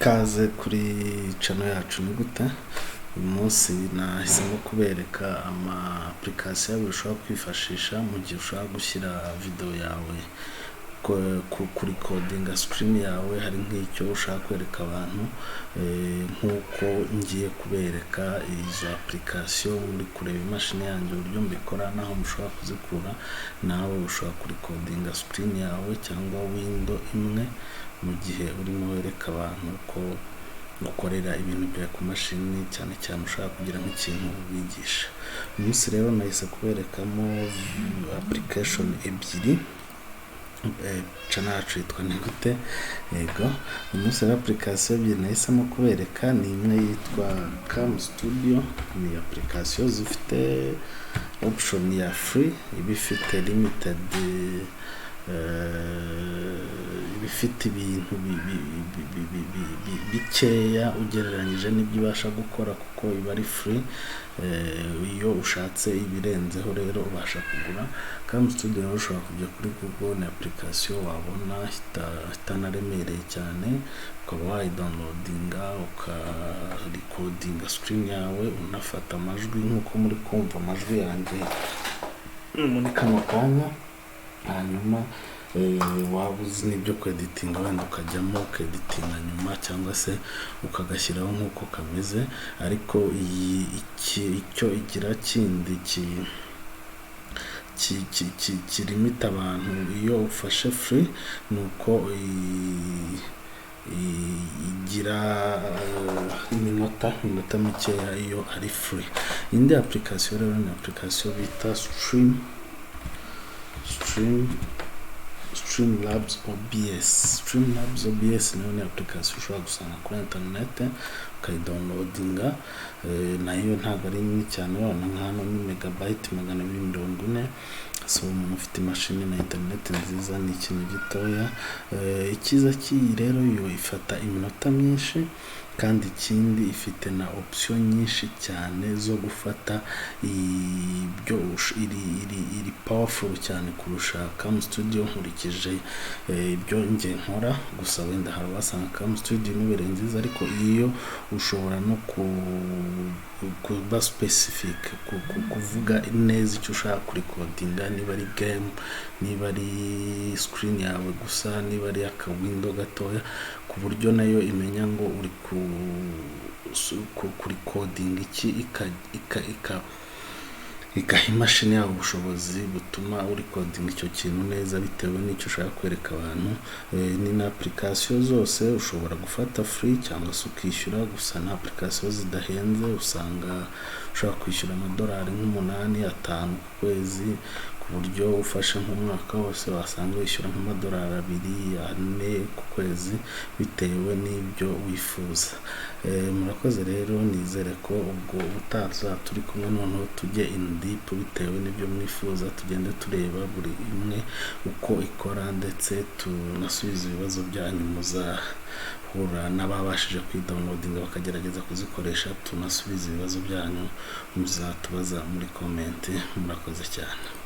Ikaze kuri channel yacu ni gute. Uyu munsi nahisemo kubereka ama application ushobora kwifashisha mu gihe ushaka gushyira video yawe kuri coding screen yawe. Hari nk'icyo ushaka kwereka abantu, nkuko ngiye kubereka izo application muri kureba imashini yanjye uburyo mbikora naho mushobora kuzikura. Nawe ushobora kuri coding screen yawe cyangwa window imwe mu gihe urimo wereka abantu ko ukorera ibintu bya ku mashini, cyane cyane ushaka kugira nk'ikintu ubigisha. Umunsi rero nahise kuberekamo application ebyiri. Channel yacu yitwa ni gute. Yego, umunsi rero application ebyiri nahisemo kubereka ni imwe yitwa Cam Studio. Ni application zifite option ya free, ibifite limited, bifite ibintu bikeya ugereranyije n'ibyo ubasha gukora kuko iba ari free. Iyo ushatse ibirenzeho rero ubasha kugura. Cam Studio ushobora kujya kuri Google, ni application wabona itanaremereye cyane, ukaba wayidownloadinga ukarecordinga screen yawe, unafata amajwi nk'uko muri kumva amajwi yanjye muri kano kanya. Hanyuma waba uzi n'ibyo kweditinga wenda ukajyamo ukeditinga nyuma cyangwa se ukagashyiraho nk'uko kameze. Ariko icyo igira kindi kirimita abantu iyo ufashe free nuko igira iminota mikeya iyo ari free. Indi application rero ni application bita Streamlabs OBS. Streamlabs OBS ni application ushobora gusanga kuri internet ukayidownloadinga. Nayo ntabwo ari nini cyane, urabona nk'hano ni megabyte 240. So umuntu ufite imashini na internet nziza ni ikintu gitoya. Ikiza cy'iyi rero yo ifata iminota myinshi, kandi ikindi ifite na option nyinshi cyane zo gufata ibyo iri powerful cyane kurusha Cam Studio nkurikije ibyo nge nkora. Gusa wenda hari abasanga Cam Studio n'ibere nziza, ariko iyo ushobora no kuba specific, kuvuga neza icyo ushaka kuri codinga, niba ari game, niba ari screen yawe gusa, niba ari aka window gatoya, ku buryo nayo imenya ngo uri kuri coding iki, ikaha imashini yawe ubushobozi butuma uri coding icyo kintu neza bitewe n'icyo ushaka kwereka abantu. Ni na application zose ushobora gufata free cyangwa se ukishyura. Gusa na application zidahenze, usanga ushobora kwishyura $8 5 ku kwezi, ku buryo ufashe nk'umwaka wose wasanga wishyura $2 4 ku kwezi bitewe n'ibyo wifuza. Murakoze rero, nizere ko ubwo utaza turi kumwe noneho tujye in deep bitewe n'ibyo mwifuza, tugende tureba buri imwe uko ikora, ndetse tunasubiza ibibazo byanyu muzahura n'ababashije kwidownloadinga bakagerageza kuzikoresha. Tunasubiza ibibazo byanyu muzatubaza muri comment. Murakoze cyane.